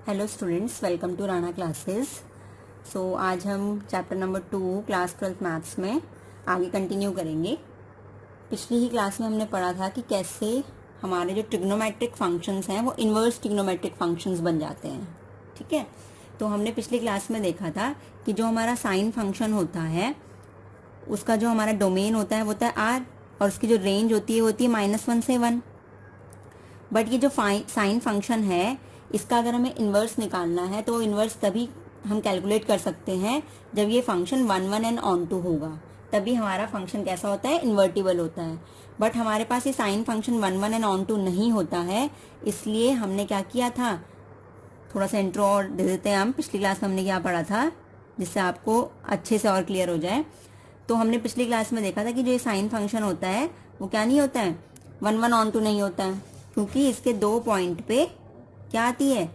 Hello students, welcome to Rana classes. So आज हम chapter number 2 class 12 maths में आगे कंटिन्यू करेंगे। पिछली ही क्लास में हमने पढ़ा था कि कैसे हमारे जो ट्रिग्नोमेट्रिक फंक्शंस हैं वो इन्वर्स ट्रिग्नोमेट्रिक फंक्शंस बन जाते हैं। ठीक है, तो हमने पिछली क्लास में देखा था कि जो हमारा साइन फंक्शन होता है उसका जो हमारा डोमेन होता है वो होता है आर, और उसकी जो रेंज होती है -1 से 1। बट ये जो साइन फंक्शन है इसका अगर हमें इन्वर्स निकालना है तो इन्वर्स तभी हम कैलकुलेट कर सकते हैं जब ये फंक्शन 1 एंड ऑन टू होगा, तभी हमारा फंक्शन कैसा होता है, इन्वर्टिबल होता है। बट हमारे पास ये sine function 1 and onto नहीं होता है, इसलिए हमने क्या किया था, थोड़ा सा इंट्रो और दे देते हैं हम। पिछली क्लास में हमने क्या पढ़ा था जिससे आपको अच्छे से और क्लियर हो जाए। तो हमने पिछली क्लास में देखा था कि जो ये साइन फंक्शन होता है वो क्या नहीं होता है, 1 ऑन टू नहीं होता है, क्योंकि इसके 2 पॉइंट पे क्या आती है,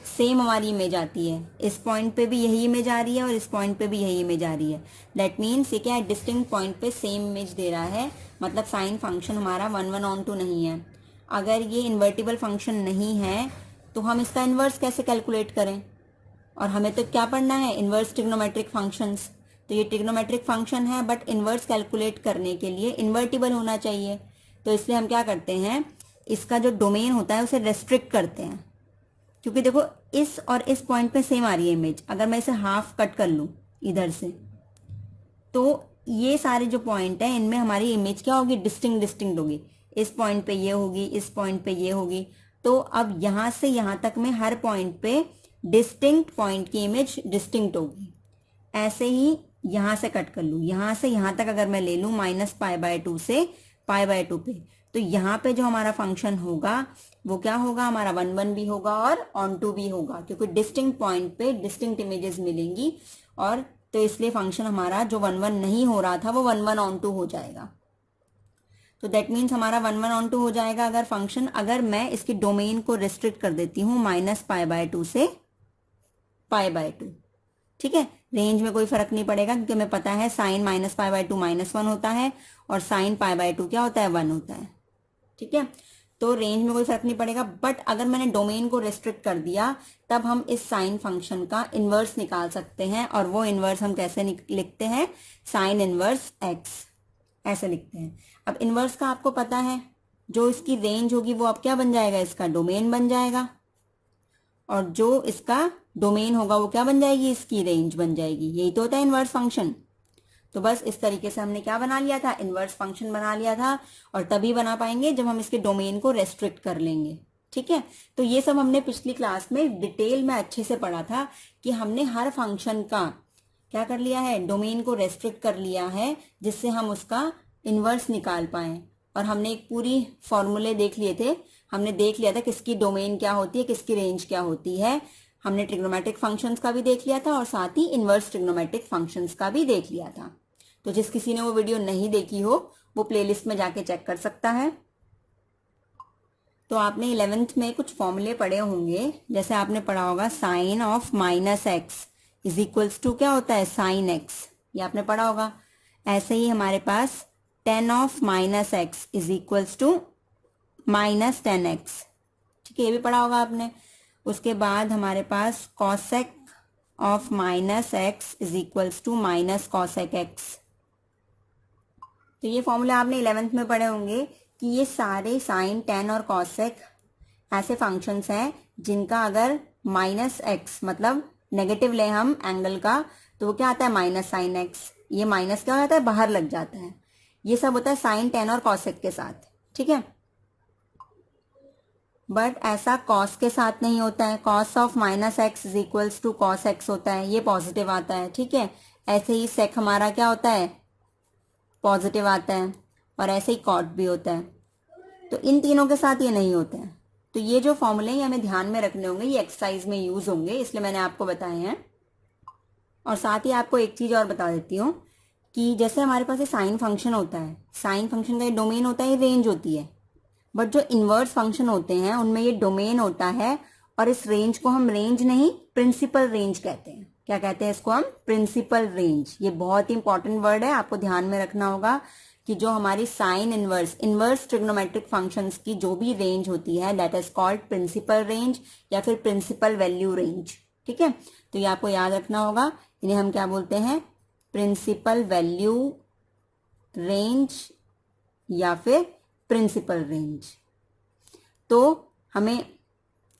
सेम हमारी इमेज आती है। इस पॉइंट पे भी यही इमेज आ रही है और इस पॉइंट पे भी यही इमेज आ रही है। दैट मीन्स ये क्या है, डिस्टिंक्ट पॉइंट पे सेम इमेज दे रहा है, मतलब साइन फंक्शन हमारा 1 ऑन टू नहीं है। अगर ये इन्वर्टिबल फंक्शन नहीं है तो हम इसका इन्वर्स कैसे कैलकुलेट करें, और हमें तो क्या पढ़ना है, इन्वर्स ट्रिग्नोमेट्रिक फंक्शंस। तो ये ट्रिग्नोमेट्रिक फंक्शन है बट इन्वर्स कैलकुलेट करने के लिए इन्वर्टिबल होना चाहिए। तो इसलिए हम क्या करते हैं, इसका जो डोमेन होता है उसे रेस्ट्रिक्ट करते हैं, क्योंकि देखो इस और इस पॉइंट पे सेम आ रही है इमेज। अगर मैं इसे हाफ कट कर लूँ इधर से तो ये सारे जो पॉइंट है इनमें हमारी इमेज क्या होगी, डिस्टिंक्ट होगी। इस पॉइंट पे ये होगी, इस पॉइंट पे ये होगी। तो अब यहां से यहां तक में हर पॉइंट पे डिस्टिंक्ट पॉइंट की इमेज डिस्टिंक्ट होगी। ऐसे ही यहां से कट कर लूँ, यहां से यहां तक अगर मैं ले लूँ -π/2 से π/2 पे, तो यहाँ पे जो हमारा फंक्शन होगा वो क्या होगा, हमारा 1 भी होगा और ऑन टू भी होगा, क्योंकि डिस्टिंक्ट पॉइंट पे डिस्टिंक्ट इमेजेस मिलेंगी। और तो इसलिए फंक्शन हमारा जो 1 नहीं हो रहा था वो 1 ऑन टू हो जाएगा। तो दैट मीन्स हमारा 1 ऑन टू हो जाएगा अगर फंक्शन, अगर मैं इसकी डोमेन को रिस्ट्रिक्ट कर देती हूँ -π/2 से π/2। ठीक है, रेंज में कोई फर्क नहीं पड़ेगा, क्योंकि हमें पता है साइन -π/2 -1 होता है और साइन π/2 क्या होता है, 1 होता है। ठीक है, तो रेंज में कोई फर्क नहीं पड़ेगा। बट अगर मैंने डोमेन को रेस्ट्रिक्ट कर दिया तब हम इस साइन फंक्शन का इन्वर्स निकाल सकते हैं, और वो इन्वर्स हम कैसे लिखते हैं, साइन इन्वर्स एक्स, ऐसे लिखते हैं। अब इन्वर्स का आपको पता है, जो इसकी रेंज होगी वो अब क्या बन जाएगा, इसका डोमेन बन जाएगा, और जो इसका डोमेन होगा वो क्या बन जाएगी, इसकी रेंज बन जाएगी। यही तो होता है इन्वर्स फंक्शन। तो बस इस तरीके से हमने क्या बना लिया था, इन्वर्स फंक्शन बना लिया था, और तभी बना पाएंगे जब हम इसके डोमेन को रेस्ट्रिक्ट कर लेंगे। ठीक है, तो ये सब हमने पिछली क्लास में डिटेल में अच्छे से पढ़ा था कि हमने हर फंक्शन का क्या कर लिया है, डोमेन को रेस्ट्रिक्ट कर लिया है, जिससे हम उसका इन्वर्स निकाल पाए। और हमने एक पूरी फॉर्मूले देख लिए थे, हमने देख लिया था किसकी डोमेन क्या होती है, किसकी रेंज क्या होती है। हमने ट्रिग्नोमेट्रिक फंक्शंस का भी देख लिया था और साथ ही इन्वर्स ट्रिग्नोमेट्रिक फंक्शंस का भी देख लिया था। तो जिस किसी ने वो वीडियो नहीं देखी हो वो प्लेलिस्ट में जाके चेक कर सकता है। तो आपने 11th में कुछ फॉर्मूले पढ़े होंगे, जैसे आपने पढ़ा होगा sine of -x is equals to क्या होता है, साइन x, ये आपने पढ़ा होगा। ऐसे ही हमारे पास tan of -x is equals to -10x, ठीक है, ये भी पढ़ा होगा आपने। उसके बाद हमारे पास cosec of -x is equals to -cosec x। तो ये फॉर्मूला आपने 11th में पढ़े होंगे कि ये सारे साइन, टेन और कॉसेक ऐसे फंक्शंस हैं जिनका अगर -x मतलब नेगेटिव ले हम एंगल का, तो वो क्या आता है, -sin x। ये माइनस क्या हो जाता है, बाहर लग जाता है। ये सब होता है साइन, टेन और कॉसेक के साथ। ठीक है, बट ऐसा कॉस के साथ नहीं होता है। Cos of -x is equals to cos x होता है, ये पॉजिटिव आता है। ठीक है, ऐसे ही सेक हमारा क्या होता है, पॉजिटिव आता है, और ऐसे ही कॉट भी होता है। तो इन तीनों के साथ ये नहीं होते हैं। तो ये जो फॉर्मूले हैं हमें ध्यान में रखने होंगे, ये एक्सरसाइज में यूज होंगे, इसलिए मैंने आपको बताए हैं। और साथ ही आपको एक चीज और बता देती हूँ कि जैसे हमारे पास ये साइन फंक्शन होता है, साइन फंक्शन का ये डोमेन होता है, ये रेंज होती है। बट जो इन्वर्स फंक्शन होते हैं उनमें ये डोमेन होता है, और इस रेंज को हम रेंज नहीं प्रिंसिपल रेंज कहते हैं। क्या कहते हैं इसको हम, प्रिंसिपल रेंज। ये बहुत ही इंपॉर्टेंट वर्ड है, आपको ध्यान में रखना होगा कि जो हमारी साइन इनवर्स ट्रिग्नोमेट्रिक फंक्शंस की जो भी रेंज होती है that is called principal range या फिर प्रिंसिपल वैल्यू रेंज। ठीक है, तो ये आपको याद रखना होगा, इन्हें हम क्या बोलते हैं, प्रिंसिपल वैल्यू रेंज या फिर प्रिंसिपल रेंज। तो हमें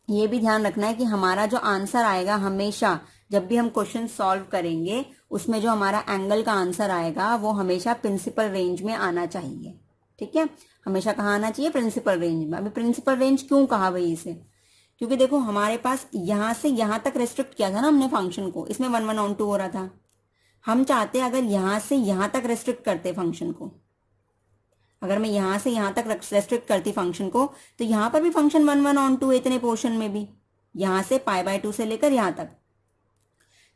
ये भी ध्यान रखना है कि हमारा जो आंसर आएगा हमेशा जब भी हम क्वेश्चन सॉल्व करेंगे उसमें जो हमारा एंगल का आंसर आएगा वो हमेशा प्रिंसिपल रेंज में आना चाहिए। ठीक है, हमेशा कहाँ आना चाहिए, प्रिंसिपल रेंज में। अभी प्रिंसिपल रेंज क्यों कहा भाई इसे, क्योंकि देखो हमारे पास यहां से यहां तक रेस्ट्रिक्ट किया था ना हमने फंक्शन को, इसमें 1/(1/2) हो रहा था। हम चाहते अगर यहां से यहां तक रेस्ट्रिक्ट करते फंक्शन को, अगर मैं यहां से यहां तक रेस्ट्रिक्ट करती फंक्शन को तो यहां पर भी फंक्शन 1/(1/2) इतने पोर्शन में भी, यहां से π/2 से लेकर यहां तक,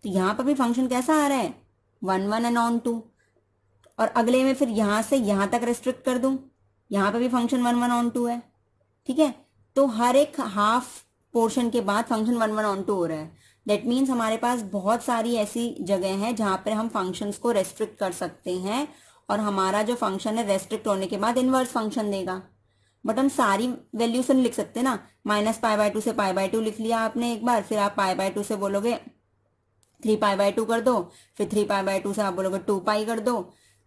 तो यहां पर भी फंक्शन कैसा आ रहा है 1/(1/2). और अगले में फिर यहां से यहां तक रेस्ट्रिक्ट कर दूं, यहां पर भी फंक्शन 1/(1/2) है। ठीक है, तो हर एक हाफ पोर्शन के बाद फंक्शन 1/(1/2) हो रहा है। दैट मीन्स हमारे पास बहुत सारी ऐसी जगह है जहां पर हम फंक्शंस को रेस्ट्रिक्ट कर सकते हैं और हमारा जो फंक्शन है रेस्ट्रिक्ट होने के बाद इनवर्स फंक्शन देगा। बट हम सारी वैल्यू से नहीं लिख सकते ना, -π/2 से π/2 लिख लिया आपने एक बार, फिर आप π/2 से बोलोगे 3π/2 कर दो, फिर 3π/2 से आप बोलोगे 2π कर दो।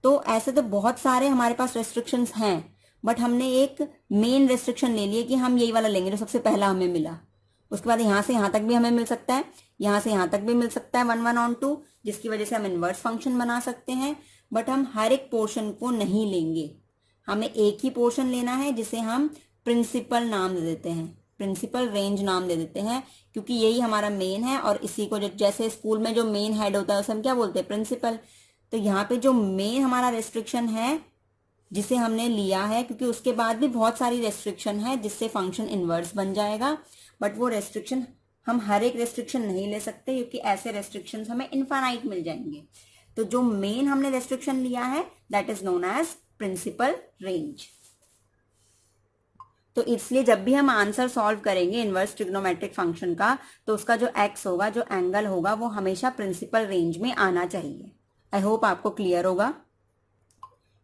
तो ऐसे तो बहुत सारे हमारे पास रेस्ट्रिक्शंस हैं, बट हमने एक मेन रेस्ट्रिक्शन ले लिया कि हम यही वाला लेंगे जो सबसे पहला हमें मिला। उसके बाद यहां से यहां तक भी हमें मिल सकता है, यहां से यहां तक भी मिल सकता है 1/(1/2), जिसकी वजह से हम इनवर्स फंक्शन बना सकते हैं। बट हम हर एक पोर्शन को नहीं लेंगे, हमें एक ही पोर्शन लेना है जिसे हम प्रिंसिपल नाम दे देते हैं, प्रिंसिपल रेंज नाम दे देते हैं, क्योंकि यही हमारा मेन है। और इसी को जैसे स्कूल में जो मेन हेड होता है उसे हम क्या बोलते हैं, प्रिंसिपल। तो यहाँ पे जो मेन हमारा रेस्ट्रिक्शन है जिसे हमने लिया है, क्योंकि उसके बाद भी बहुत सारी रेस्ट्रिक्शन है जिससे फंक्शन इनवर्स बन जाएगा, बट वो रेस्ट्रिक्शन हम हर एक रेस्ट्रिक्शन नहीं ले सकते क्योंकि ऐसे रेस्ट्रिक्शंस हमें इनफाइनाइट मिल जाएंगे। तो जो मेन हमने रेस्ट्रिक्शन लिया है that is known as principal range. तो इसलिए जब भी हम आंसर सॉल्व करेंगे इनवर्स ट्रिग्नोमेट्रिक फंक्शन का, तो उसका जो एक्स होगा, जो एंगल होगा, वो हमेशा प्रिंसिपल रेंज में आना चाहिए। आई होप आपको क्लियर होगा।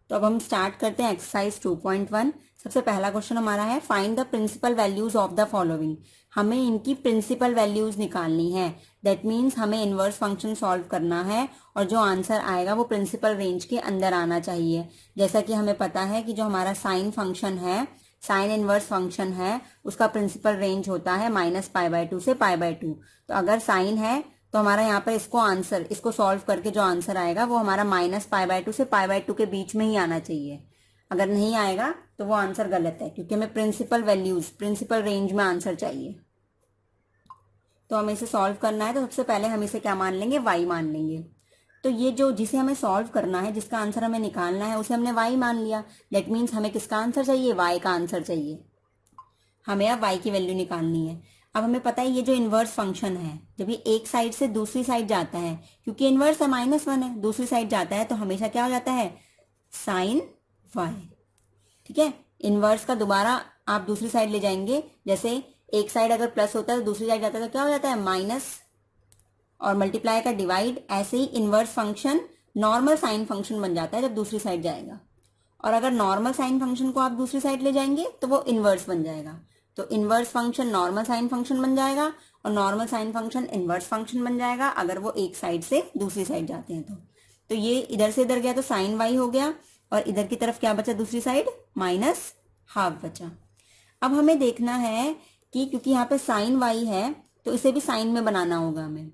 तो अब हम स्टार्ट करते हैं एक्सरसाइज 2.1। सबसे पहला क्वेश्चन हमारा है find the principal values of the following. हमें इनकी प्रिंसिपल वैल्यूज निकालनी है। दैट मीन्स हमें इनवर्स फंक्शन सॉल्व करना है और जो आंसर आएगा वो प्रिंसिपल रेंज के अंदर आना चाहिए। जैसा कि हमें पता है कि जो हमारा साइन फंक्शन है, साइन इनवर्स फंक्शन है, उसका प्रिंसिपल रेंज होता है -π/2 से π/2। तो अगर साइन है तो हमारा यहाँ पर इसको सॉल्व करके जो आंसर आएगा वो हमारा -π/2 से π/2 के बीच में ही आना चाहिए। अगर नहीं आएगा तो वो आंसर गलत है, क्योंकि हमें प्रिंसिपल वैल्यूज, प्रिंसिपल रेंज में आंसर चाहिए। तो हमें इसे सॉल्व करना है, तो सबसे पहले हम इसे क्या मान लेंगे, y मान लेंगे। तो ये जो जिसे हमें सॉल्व करना है, जिसका आंसर हमें निकालना है, उसे हमने y मान लिया। दैट मीन्स हमें किसका आंसर चाहिए, y का आंसर चाहिए। हमें अब y की वैल्यू निकालनी है। अब हमें पता है ये जो इनवर्स फंक्शन है, जब ये एक साइड से दूसरी साइड जाता है, क्योंकि इनवर्स है -1 है, दूसरी साइड जाता है तो हमेशा क्या हो जाता है, साइन y। ठीक है, इनवर्स का दोबारा आप दूसरी साइड ले जाएंगे, जैसे एक साइड अगर प्लस होता है तो दूसरी साइड जाता है तो क्या हो जाता है, माइनस, और मल्टीप्लाई का डिवाइड। ऐसे ही inverse function normal sine function बन जाता है जब दूसरी साइड जाएगा। और अगर नॉर्मल साइन फंक्शन को आप दूसरी साइड ले जाएंगे तो वो इनवर्स बन जाएगा। तो inverse function normal sine function बन जाएगा और normal sine function inverse function बन जाएगा अगर वो एक साइड से दूसरी साइड जाते हैं तो ये इधर से इधर गया तो साइन y हो गया, और इधर की तरफ क्या बचा, दूसरी साइड -½ बचा। अब हमें देखना है कि क्योंकि यहाँ पे साइन y है तो इसे भी साइन में बनाना होगा हमें।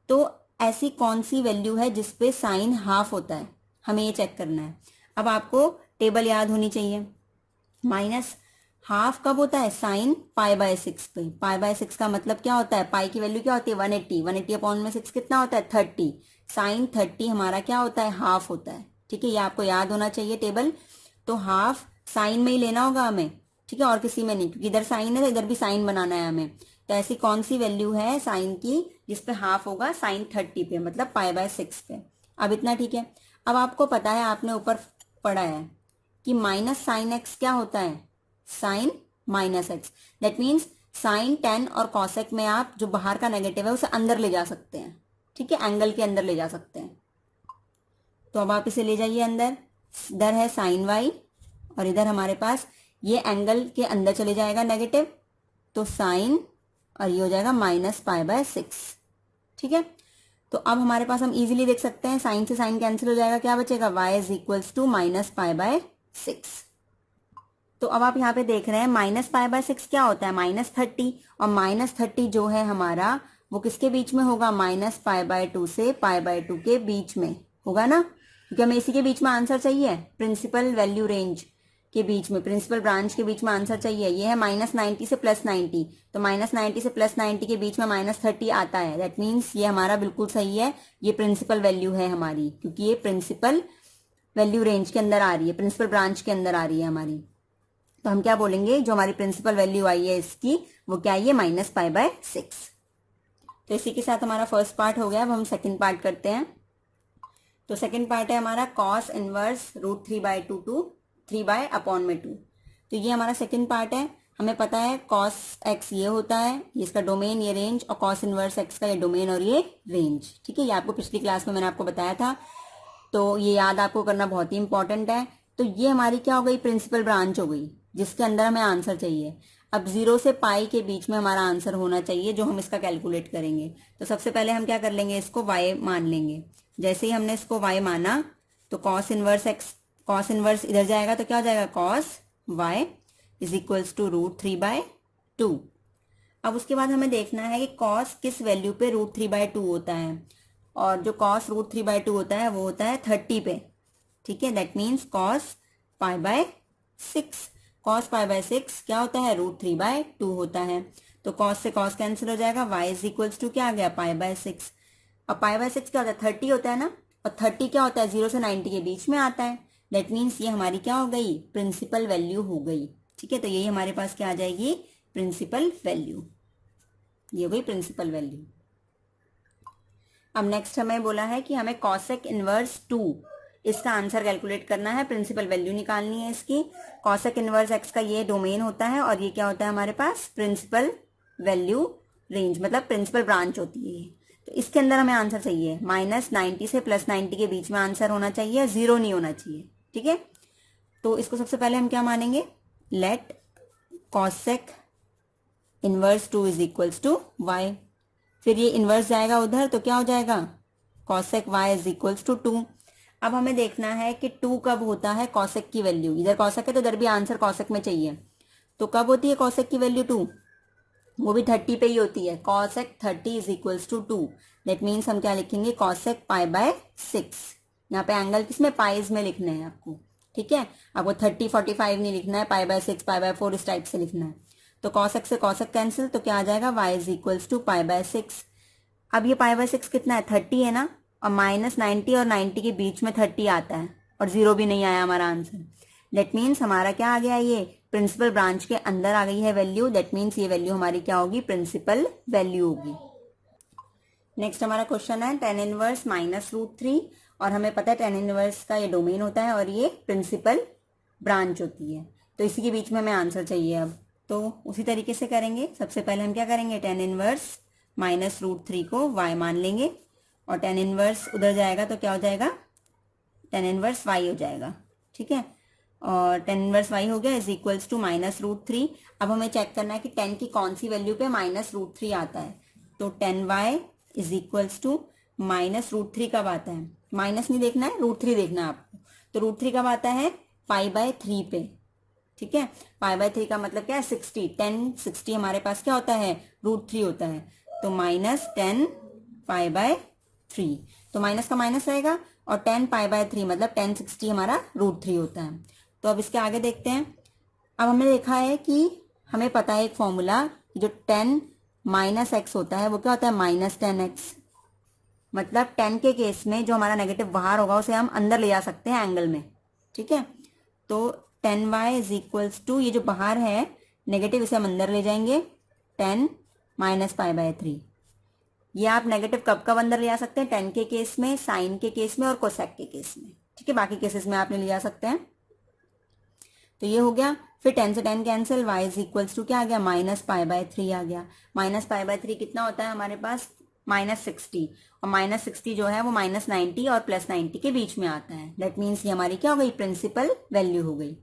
तो ऐसी कौन सी वैल्यू है जिसपे साइन ½ होता है, हमें ये चेक करना है। अब आपको टेबल याद होनी चाहिए। -½ कब होता है, साइन π/6 पे। π/6 का मतलब क्या होता है, पाई की वैल्यू क्या होती है, 180। 180/6 कितना होता है, 30। साइन 30 हमारा क्या होता है, ½ होता है। ठीक है, ये आपको याद होना चाहिए टेबल। तो ½ साइन में ही लेना होगा हमें, ठीक है, और किसी में नहीं, क्योंकि इधर साइन है तो इधर भी साइन बनाना है हमें। तो ऐसी कौन सी वैल्यू है साइन की जिसपे ½ होगा, साइन 30 पे, मतलब π/6 पे। अब इतना ठीक है। अब आपको पता है, आपने ऊपर पढ़ा है कि -sin x क्या होता है, sine -x। That means sine, tan और cosec में आप जो बाहर का नेगेटिव है उसे अंदर ले जा सकते हैं। ठीक है, एंगल के अंदर ले जा सकते हैं। तो अब आप इसे ले जाइए अंदर। इधर है साइन वाई और इधर हमारे पास ये एंगल के अंदर चले जाएगा नेगेटिव, तो साइन और ये हो जाएगा -π/6। ठीक है, तो अब हमारे पास हम इजीली देख सकते हैं साइन से साइन कैंसिल हो जाएगा, क्या बचेगा y इज इक्वल्स टू -π/6। तो अब आप यहाँ पे देख रहे हैं -π/6 क्या होता है -30, और -30 जो है हमारा वो किसके बीच में होगा, -π/2 से π/2 के बीच में होगा ना, क्योंकि हमें इसी के बीच में आंसर चाहिए, प्रिंसिपल वैल्यू रेंज के बीच में, प्रिंसिपल ब्रांच के बीच में आंसर चाहिए। ये है -90 से +90, तो -90 से +90 के बीच में -30 आता है, दैट मीन्स ये हमारा बिल्कुल सही है, ये प्रिंसिपल वैल्यू है हमारी, क्योंकि ये प्रिंसिपल वैल्यू रेंज के अंदर आ रही है, प्रिंसिपल ब्रांच के अंदर आ रही है हमारी। तो हम क्या बोलेंगे, जो हमारी प्रिंसिपल वैल्यू आई है इसकी वो क्या है, -π/6। तो इसी के साथ हमारा फर्स्ट पार्ट हो गया। अब हम सेकंड पार्ट करते हैं। तो सेकंड पार्ट है हमारा cos इनवर्स √3/2 टू 3/2। तो ये हमारा सेकंड पार्ट है। हमें पता है cos x ये होता है, ये इसका डोमेन, ये रेंज, और cos इनवर्स x का ये डोमेन और ये रेंज। ठीक है, ये आपको पिछली क्लास में मैंने आपको बताया था, तो ये याद आपको करना बहुत ही इंपॉर्टेंट है। तो ये हमारी क्या हो गई, प्रिंसिपल ब्रांच हो गई, जिसके अंदर हमें आंसर चाहिए। अब 0 से पाई के बीच में हमारा आंसर होना चाहिए, जो हम इसका कैलकुलेट करेंगे। तो सबसे पहले हम क्या कर लेंगे, इसको y मान लेंगे। जैसे ही हमने इसको y माना तो cos इनवर्स इधर जाएगा, तो क्या हो जाएगा, cos y is equals to √3/2। अब उसके बाद हमें देखना है कि cos किस वैल्यू पे √3/2 होता है, और जो cos √3/2 होता है वो होता है 30 पे। ठीक है, दैट मीन्स cos π/6। cos π/6 क्या होता है, √3/2 होता है। तो cos से cos कैंसिल हो जाएगा, y इज इक्वल्स टू क्या आ गया, π/6। अब π/6 क्या होता है, 30 होता है ना, और 30 क्या होता है, 0 से 90 के बीच में आता है। दैट मीन्स ये हमारी क्या हो गई, प्रिंसिपल वैल्यू हो गई। ठीक है, तो यही हमारे पास क्या आ जाएगी, प्रिंसिपल वैल्यू। ये हो गई प्रिंसिपल वैल्यू। अब नेक्स्ट हमें बोला है कि हमें cosec इनवर्स 2 इसका आंसर कैलकुलेट करना है, प्रिंसिपल वैल्यू निकालनी है इसकी। cosec इनवर्स x का ये डोमेन होता है, और ये क्या होता है हमारे पास, प्रिंसिपल वैल्यू रेंज, मतलब प्रिंसिपल ब्रांच होती है। तो इसके अंदर हमें आंसर चाहिए, -90 से +90 के बीच में आंसर होना चाहिए, 0 नहीं होना चाहिए। ठीक है, तो इसको सबसे पहले हम क्या मानेंगे, let cosec inverse 2 is equals to y। फिर ये इनवर्स जाएगा उधर, तो क्या हो जाएगा, cosec y is equals to 2। अब हमें देखना है कि 2 कब होता है cosec की वैल्यू, इधर cosec है तो इधर भी आंसर cosec में चाहिए। तो कब होती है cosec की वैल्यू 2, वो भी 30 पे ही होती है। cosec 30 is equals to 2। That means हम क्या लिखेंगे, cosec π/6। यहाँ पे एंगल किसमें, पाइज में लिखना है आपको। ठीक है, आपको 30 45 नहीं लिखना है, π/6 π/4 इस टाइप से लिखना है। तो cosec से cosec कैंसिल, तो क्या आ जाएगा, y इज इक्वल्स टू π/6। अब ये π/6 कितना है, 30 है ना, और -90 और 90 के बीच में 30 आता है, और 0 भी नहीं आया हमारा आंसर। दैट मीन्स हमारा क्या आ गया, ये प्रिंसिपल ब्रांच के अंदर आ गई है वैल्यू। दैट मीन्स ये वैल्यू हमारी क्या होगी, प्रिंसिपल वैल्यू होगी। नेक्स्ट हमारा क्वेश्चन है tan इनवर्स -√3, और हमें पता है tan इनवर्स का ये डोमेन होता है और ये प्रिंसिपल ब्रांच होती है। तो इसी के बीच में हमें आंसर चाहिए। अब तो उसी तरीके से करेंगे। सबसे पहले हम क्या करेंगे, tan इनवर्स -√3 को y मान लेंगे, और tan इनवर्स उधर जाएगा तो क्या हो जाएगा, tan इनवर्स y हो जाएगा। ठीक है, और tan इनवर्स y हो गया इज इक्वल्स टू -√3। अब हमें चेक करना है कि tan की कौन सी वैल्यू पे -√3 आता है। तो tan y is equals to -√3 कब आता है, माइनस नहीं देखना है, √3 देखना है आपको। तो √3 कब आता है, π/3 पे। ठीक है, π/3 का मतलब क्या है, 60। 10 हमारे पास क्या होता है, √3 होता है। तो -10 π/3, तो माइनस का माइनस रहेगा, और 10 π/3 मतलब 1060 हमारा √3 होता है। तो अब इसके आगे देखते हैं। अब हमने देखा है कि हमें पता है एक फॉर्मूला, जो 10 - x होता है वो क्या होता है, -10x। मतलब 10 के केस में जो हमारा नेगेटिव बाहर होगा उसे हम अंदर ले जा सकते हैं एंगल में। ठीक है, तो 10y इज इक्वल्स टू, ये जो बाहर है नेगेटिव, इसे हम अंदर ले जाएंगे, 10 - π/3। ये आप नेगेटिव कब कब अंदर ले जा सकते हैं, 10 के केस में, साइन के केस में, और कोसेक के केस में। ठीक है, बाकी केसेस में आप नहीं ले जा सकते हैं। तो ये हो गया। फिर 10 से 10 cancel, y is equals to क्या आ गया, -π/3 आ गया। -π/3 कितना होता है हमारे पास, -60, और -60 जो है वो -90 और +90 के बीच में आता है। दैट मीन्स ये हमारी क्या हो गई, प्रिंसिपल वैल्यू हो गई।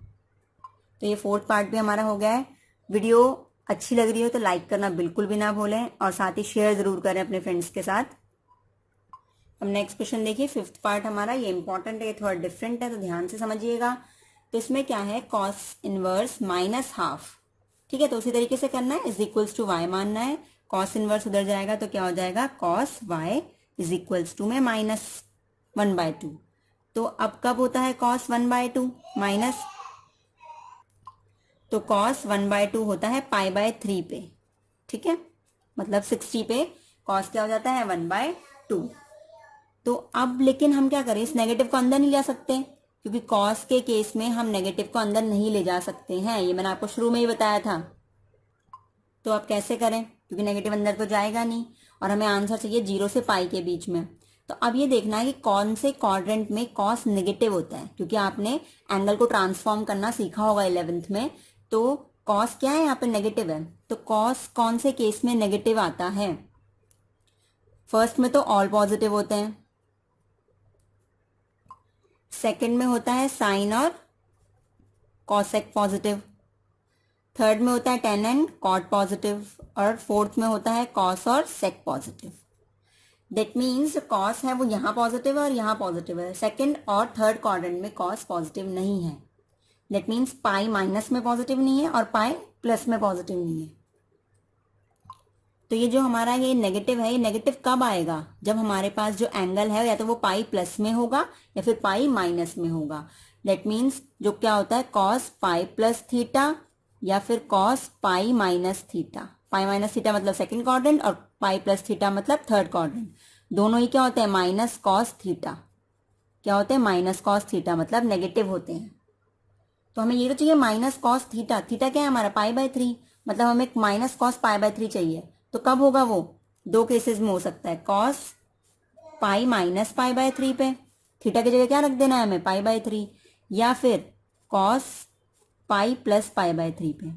तो ये फोर्थ पार्ट भी हमारा हो गया है। वीडियो अच्छी लग रही हो तो लाइक करना बिल्कुल भी ना भूलें, और साथ ही शेयर जरूर करें अपने फ्रेंड्स के साथ। अब नेक्स्ट क्वेश्चन देखिए, फिफ्थ पार्ट हमारा, ये इंपॉर्टेंट है, थोड़ा डिफरेंट है तो ध्यान से समझिएगा। तो इसमें क्या है, कॉस इनवर्स -½ ठीक है, तो उसी तरीके से करना है, इज इक्वल्स टू वाई मानना है। कॉस इनवर्स उधर जाएगा तो क्या हो जाएगा, cos y is equals to में -1/2। तो अब कब होता है कॉस 1/2 माइनस, तो कॉस 1/2 होता है π/3 पे, ठीक है, मतलब 60 पे कॉस क्या हो जाता है 1/2। तो अब लेकिन हम क्या करें, इस नेगेटिव को अंदर नहीं ले सकते, क्योंकि कॉस के केस में हम नेगेटिव को अंदर नहीं ले जा सकते हैं, ये मैंने आपको शुरू में ही बताया था। तो अब कैसे करें, क्योंकि नेगेटिव अंदर तो जाएगा नहीं, और हमें आंसर चाहिए 0 से पाई के बीच में। तो अब ये देखना है कि कौन से क्वाड्रेंट में कॉस नेगेटिव होता है, क्योंकि आपने एंगल को ट्रांसफॉर्म करना सीखा होगा 11th में। तो कॉस क्या है यहाँ पे, नेगेटिव है, तो कॉस कौन से केस में नेगेटिव आता है, फर्स्ट में तो ऑल पॉजिटिव होते हैं, सेकंड में होता है साइन और कॉसेक पॉजिटिव, थर्ड में होता है टेन एंड कॉट पॉजिटिव, और फोर्थ में होता है कॉस और सेक पॉजिटिव। दैट मीन्स कॉस है वो यहाँ पॉजिटिव है और यहाँ पॉजिटिव है, सेकंड और थर्ड क्वाड्रेंट में कॉस पॉजिटिव नहीं है। दैट मीन्स पाई माइनस में पॉजिटिव नहीं है और पाई प्लस में पॉजिटिव नहीं है। तो ये जो हमारा ये नेगेटिव है, ये नेगेटिव कब आएगा, जब हमारे पास जो एंगल है या तो वो पाई प्लस में होगा या फिर पाई माइनस में होगा। दैट मीन्स जो क्या होता है, कॉस पाई प्लस थीटा या फिर cos pi minus theta. Pi minus theta मतलब सेकंड क्वाड्रेंट और पाई प्लस थीटा मतलब थर्ड क्वाड्रेंट। दोनों ही क्या होते हैं, माइनस कॉस थीटा। क्या होते हैं, माइनस कॉस थीटा, मतलब नेगेटिव होते हैं। तो हमें ये तो चाहिए माइनस कॉस थीटा, थीटा क्या है हमारा π/3, मतलब हमें माइनस कॉस π/3 चाहिए। तो कब होगा वो, दो केसेस में हो सकता है, कॉस पाई माइनस π/3 पे, थीटा की जगह क्या रख देना है हमें, π/3, या फिर कॉस पाई प्लस π/3 पे।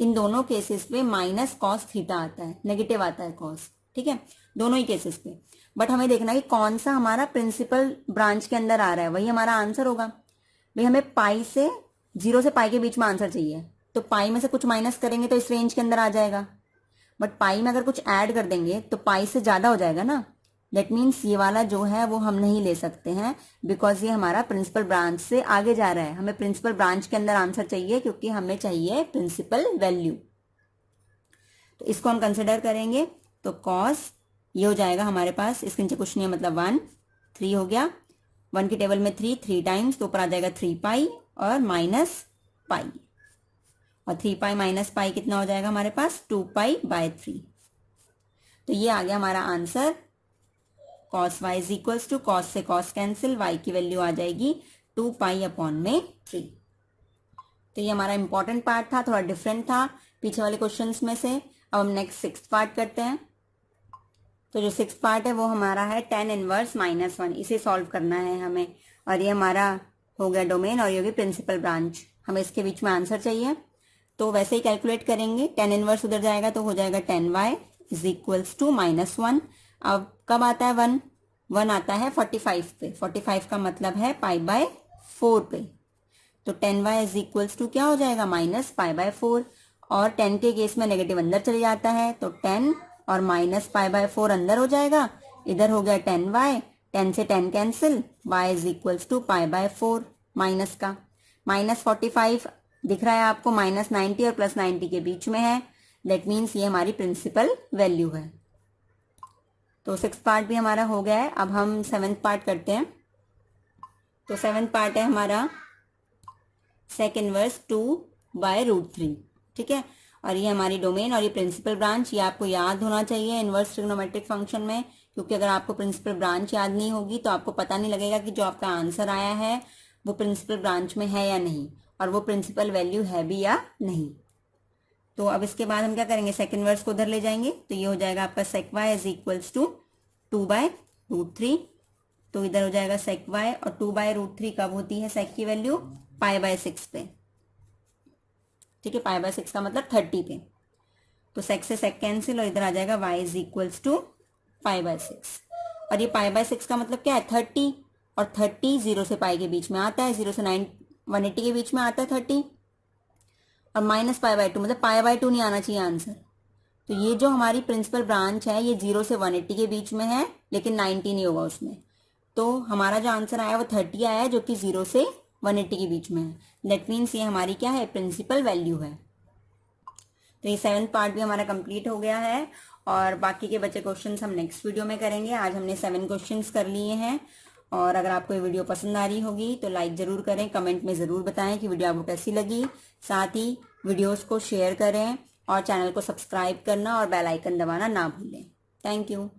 इन दोनों केसेस पे माइनस कॉस थीटा आता है, नेगेटिव आता है कॉस, ठीक है, दोनों ही केसेस पे। बट हमें देखना है कि कौन सा हमारा प्रिंसिपल ब्रांच के अंदर आ रहा है, वही हमारा आंसर होगा। भाई हमें पाई से 0 से पाई के बीच में आंसर चाहिए, तो पाई में से कुछ माइनस करेंगे तो इस रेंज के अंदर आ जाएगा, बट पाई में अगर कुछ ऐड कर देंगे तो पाई से ज्यादा हो जाएगा ना। दैट मीन्स ये वाला जो है वो हम नहीं ले सकते हैं, बिकॉज ये हमारा प्रिंसिपल ब्रांच से आगे जा रहा है। हमें प्रिंसिपल ब्रांच के अंदर आंसर चाहिए, क्योंकि हमें चाहिए प्रिंसिपल वैल्यू। तो इसको हम कंसिडर करेंगे, तो कॉस ये हो जाएगा हमारे पास, इसके नीचे कुछ नहीं है, मतलब 1 3 हो गया, 1 की टेबल में 3 टाइम्स, तो ऊपर आ जाएगा 3 पाई और माइनस पाई, और 3 पाई माइनस पाई कितना हो जाएगा हमारे पास, 2π/3। तो ये आ गया हमारा answer. Cos y is equals to, cos से कॉस कैंसिल, वाई की वैल्यू आ जाएगी 2π/3। तो ये हमारा इंपॉर्टेंट पार्ट था, थोड़ा डिफरेंट था पीछे वाले क्वेश्चंस में से। अब हम नेक्स्ट 6th पार्ट करते हैं। तो जो 6th पार्ट है वो हमारा है tan इनवर्स -1, इसे सॉल्व करना है हमें, और ये हमारा हो गया डोमेन और ये होगी प्रिंसिपल ब्रांच। हमें इसके बीच में आंसर चाहिए, तो वैसे ही कैलकुलेट करेंगे। tan इनवर्स उधर जाएगा तो हो जाएगा tan y is equals to -1। अब कब आता है 1, 1 आता है 45 पे, 45 का मतलब है π/4 पे, तो tan y is equals to क्या हो जाएगा, -π/4, और 10 के केस में नेगेटिव अंदर चले जाता है, तो 10 और -π/4 अंदर हो जाएगा, इधर हो गया tan y, 10 से 10 cancel, y is equals to π/4, minus का -45 दिख रहा है आपको, -90 और +90 के बीच में है। दैट मीन्स ये हमारी प्रिंसिपल वैल्यू है। तो 6th पार्ट भी हमारा हो गया है। अब हम 7th पार्ट करते हैं। तो 7th पार्ट है हमारा sec इनवर्स 2/√3, ठीक है, और ये हमारी डोमेन और ये प्रिंसिपल ब्रांच। ये आपको याद होना चाहिए इनवर्स ट्रिग्नोमेट्रिक फंक्शन में, क्योंकि अगर आपको प्रिंसिपल ब्रांच याद नहीं होगी तो आपको पता नहीं लगेगा कि जो आपका आंसर आया है वो प्रिंसिपल ब्रांच में है या नहीं, और वो प्रिंसिपल वैल्यू है भी या नहीं। तो अब इसके बाद हम क्या करेंगे, sec इनवर्स को उधर ले जाएंगे, तो ये हो जाएगा आपका sec y is equals to 2/√3। तो इधर हो जाएगा sec y, और 2/√3 कब होती है sec की वैल्यू, π/6 पे, ठीक है, π/6 का मतलब 30 पे। तो sec से sec कैंसिल, और इधर आ जाएगा y इज इक्वल्स टू π/6। और ये π/6 का मतलब क्या है 30, और 30 0 से पाई के बीच में आता है, 0 से 180 के बीच में आता है 30, और -π/2 मतलब π/2 नहीं आना चाहिए आंसर। तो ये जो हमारी प्रिंसिपल ब्रांच है ये 0 से 180 के बीच में है, लेकिन 90 नहीं होगा उसमें। तो हमारा जो आंसर आया वो 30 आया है, जो कि 0 से 180 के बीच में है। दैट मीन्स ये हमारी क्या है, प्रिंसिपल वैल्यू है। तो ये 7th पार्ट भी हमारा कंप्लीट हो गया है, और बाकी के बचे क्वेश्चंस हम नेक्स्ट वीडियो में करेंगे। आज हमने 7 क्वेश्चंस कर लिए हैं। और अगर आपको ये वीडियो पसंद आ रही होगी तो लाइक ज़रूर करें, कमेंट में ज़रूर बताएं कि वीडियो आपको कैसी लगी। साथ ही वीडियोस को शेयर करें और चैनल को सब्सक्राइब करना और बेल आइकन दबाना ना भूलें। Thank you.